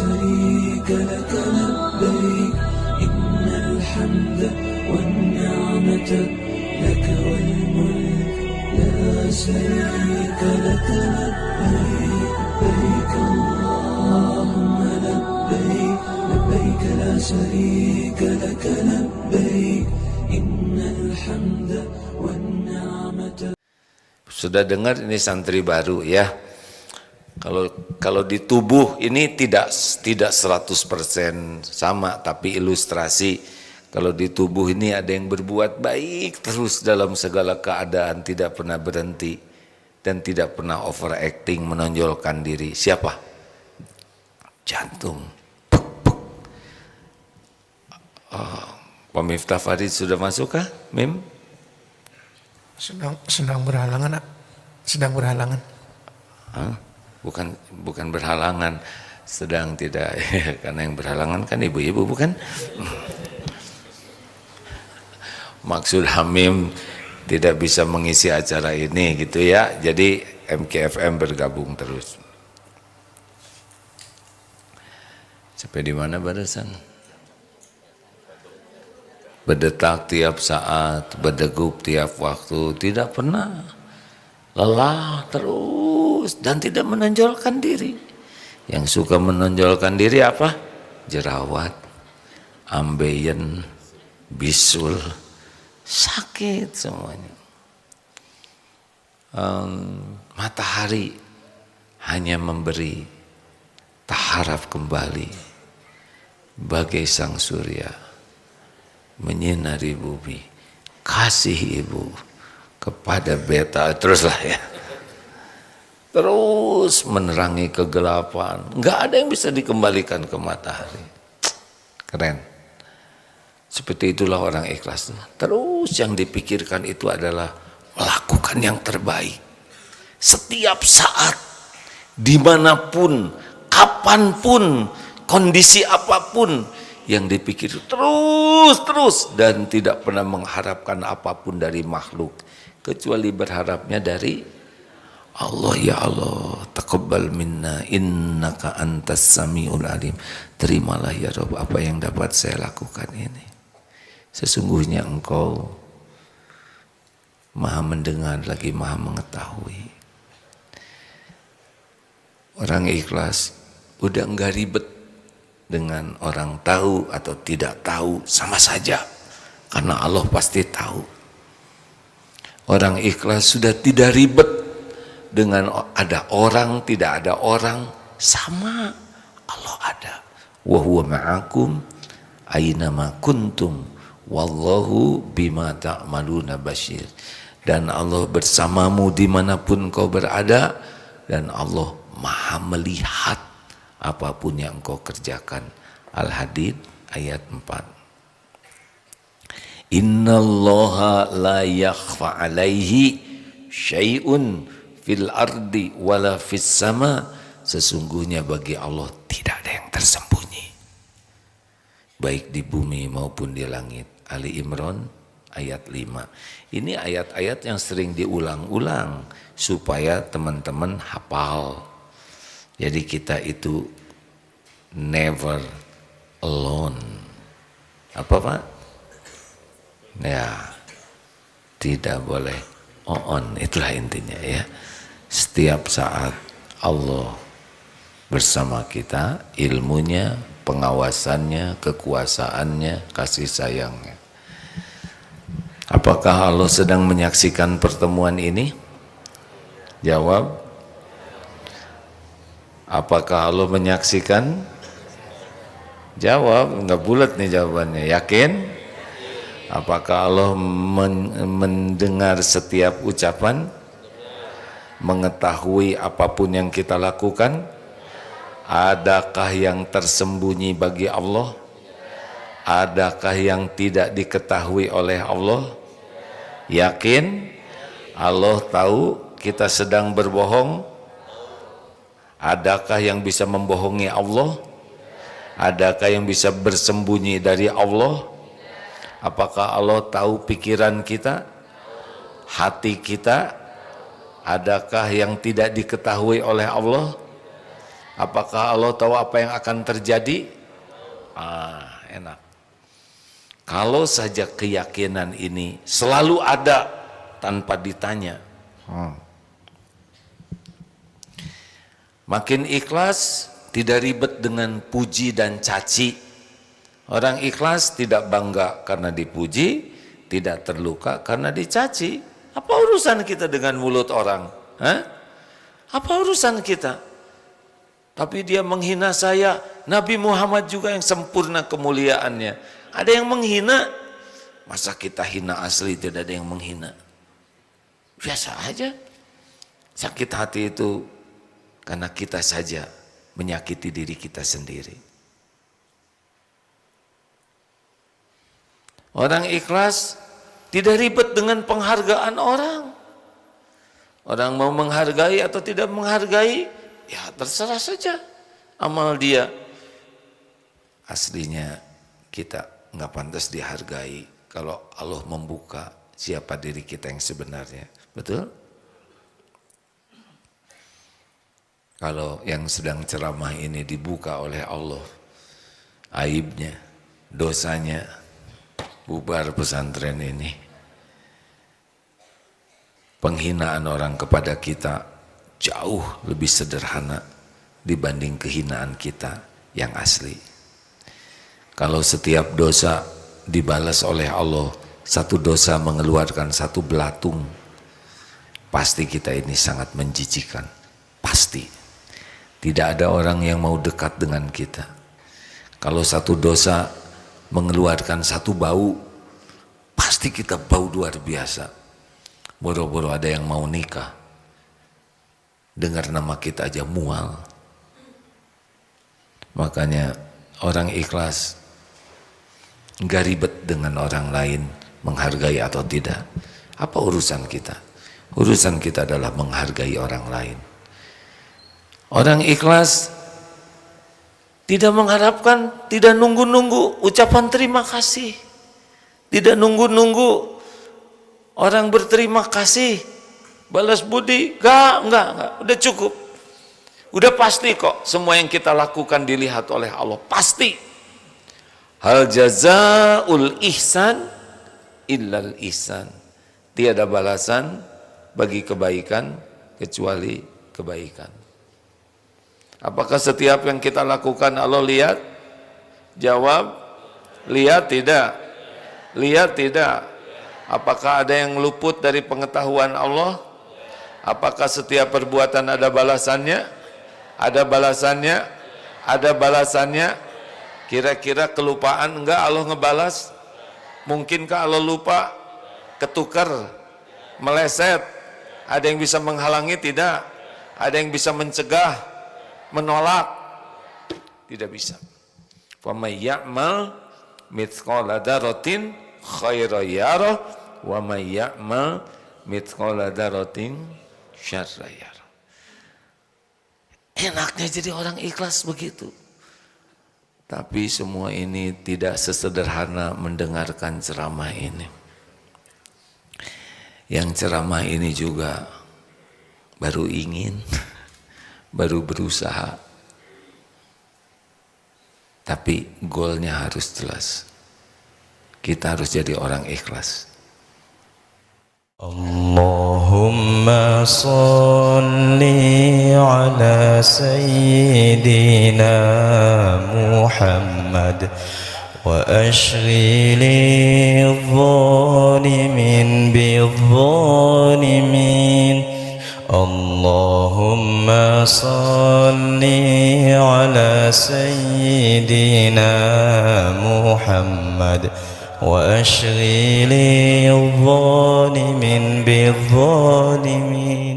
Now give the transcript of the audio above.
شريك لك لبيك إن الحمد والنعمة لك والملك لا شريك لك لبيك لبيك اللهم لبيك لبيك لا شريك لك لبيك إن الحمد والنعمة. Sudah dengar ini santri baru ya. Kalau di tubuh ini tidak 100% sama, tapi ilustrasi. Kalau di tubuh ini ada yang berbuat baik terus dalam segala keadaan, tidak pernah berhenti dan tidak pernah overacting menonjolkan diri. Siapa? Jantung. Pak Miftah Farid sudah masuk kah? Mim? Sedang berhalangan, sedang berhalangan. Bukan berhalangan, sedang tidak. Karena yang berhalangan kan ibu-ibu, bukan? Maksud Hamim tidak bisa mengisi acara ini gitu ya. Jadi MKFM bergabung terus. Sampai di mana barusan? Berdetak tiap saat, berdegup tiap waktu, tidak pernah lelah terus dan tidak menonjolkan diri. Yang suka menonjolkan diri apa? Jerawat, ambeien, bisul, sakit semuanya. Matahari hanya memberi, tak harap kembali, bagai sang surya menyinari bumi, kasih ibu kepada beta, teruslah ya, terus menerangi kegelapan, nggak ada yang bisa dikembalikan ke matahari. Keren. Seperti itulah orang ikhlas. Terus yang dipikirkan itu adalah melakukan yang terbaik setiap saat, dimanapun, kapanpun, kondisi apapun. Yang dipikir terus dan tidak pernah mengharapkan apapun dari makhluk kecuali berharapnya dari Allah. Ya Allah, taqabbal minna innaka antas samiul alim. Terimalah ya Rabb apa yang dapat saya lakukan ini. Sesungguhnya Engkau Maha mendengar lagi Maha mengetahui. Orang ikhlas udah enggak ribet dengan orang tahu atau tidak tahu, sama saja, karena Allah pasti tahu. Orang ikhlas sudah tidak ribet dengan ada orang, tidak ada orang, sama, Allah ada. Wa huwa ma'akum aynama kuntum wallahu bima ta'maluna basyir. Dan Allah bersamamu dimanapun kau berada, dan Allah Maha melihat apapun yang engkau kerjakan. Al-Hadid ayat 4. Innallaha la yakhfa alaihi syai'un fil ardi wala fis sama. Sesungguhnya bagi Allah tidak ada yang tersembunyi, baik di bumi maupun di langit. Ali Imran ayat 5. Ini ayat-ayat yang sering diulang-ulang supaya teman-teman hafal. Jadi kita itu never alone. Apa Pak? Ya, tidak boleh on. Itulah intinya ya. Setiap saat Allah bersama kita, ilmunya, pengawasannya, kekuasaannya, kasih sayangnya. Apakah Allah sedang menyaksikan pertemuan ini? Jawab. Apakah Allah menyaksikan? Jawab, enggak bulat nih jawabannya. Yakin? Apakah Allah mendengar setiap ucapan? Mengetahui apapun yang kita lakukan? Adakah yang tersembunyi bagi Allah? Adakah yang tidak diketahui oleh Allah? Yakin? Allah tahu kita sedang berbohong? Adakah yang bisa membohongi Allah? Adakah yang bisa bersembunyi dari Allah? Apakah Allah tahu pikiran kita? Hati kita? Adakah yang tidak diketahui oleh Allah? Apakah Allah tahu apa yang akan terjadi? Enak. Kalau saja keyakinan ini selalu ada tanpa ditanya, makin ikhlas, tidak ribet dengan puji dan caci. Orang ikhlas tidak bangga karena dipuji, tidak terluka karena dicaci. Apa urusan kita dengan mulut orang? Apa urusan kita? Tapi dia menghina saya. Nabi Muhammad juga yang sempurna kemuliaannya. Ada yang menghina. Masa kita hina asli tidak ada yang menghina? Biasa aja. Sakit hati itu karena kita saja menyakiti diri kita sendiri. Orang ikhlas tidak ribet dengan penghargaan orang. Orang mau menghargai atau tidak menghargai, ya terserah saja amal dia. Aslinya kita nggak pantas dihargai kalau Allah membuka siapa diri kita yang sebenarnya. Betul? Kalau yang sedang ceramah ini dibuka oleh Allah aibnya, dosanya, bubar pesantren ini. Penghinaan orang kepada kita jauh lebih sederhana dibanding kehinaan kita yang asli. Kalau setiap dosa dibalas oleh Allah, satu dosa mengeluarkan satu belatung, pasti kita ini sangat menjijikan. Pasti. Tidak ada orang yang mau dekat dengan kita. Kalau satu dosa mengeluarkan satu bau, pasti kita bau luar biasa. Boro-boro ada yang mau nikah, dengar nama kita aja mual. Makanya orang ikhlas nggak ribet dengan orang lain menghargai atau tidak. Apa urusan kita? Urusan kita adalah menghargai orang lain. Orang ikhlas tidak mengharapkan, tidak nunggu-nunggu ucapan terima kasih. Tidak nunggu-nunggu orang berterima kasih, balas budi. Enggak, udah cukup. Udah pasti kok semua yang kita lakukan dilihat oleh Allah, pasti. Hal jazaul ihsan illal ihsan. Tiada balasan bagi kebaikan kecuali kebaikan. Apakah setiap yang kita lakukan Allah lihat? Jawab, lihat tidak? Lihat tidak? Apakah ada yang luput dari pengetahuan Allah? Apakah setiap perbuatan ada balasannya? Ada balasannya? Ada balasannya? Kira-kira kelupaan enggak Allah ngebalas? Mungkinkah Allah lupa? Ketukar? Meleset? Ada yang bisa menghalangi? Tidak. Ada yang bisa mencegah? Menolak? Tidak bisa. Wa may ya'mal mithqala dzarratin khairan yarah wa may ya'mal mithqala dzarratin syarran yarah. Enaknya jadi orang ikhlas begitu. Tapi semua ini tidak sesederhana mendengarkan ceramah ini. Yang ceramah ini juga baru ingin, baru berusaha, tapi goalnya harus jelas. Kita harus jadi orang ikhlas. Allahumma salli ala sayyidina Muhammad wa ashghili adh-dhalimin bidh-dhalimin. Allahumma salli ala sayyidina Muhammad wa ashghili adh-dhalimin bidh-dhalimin.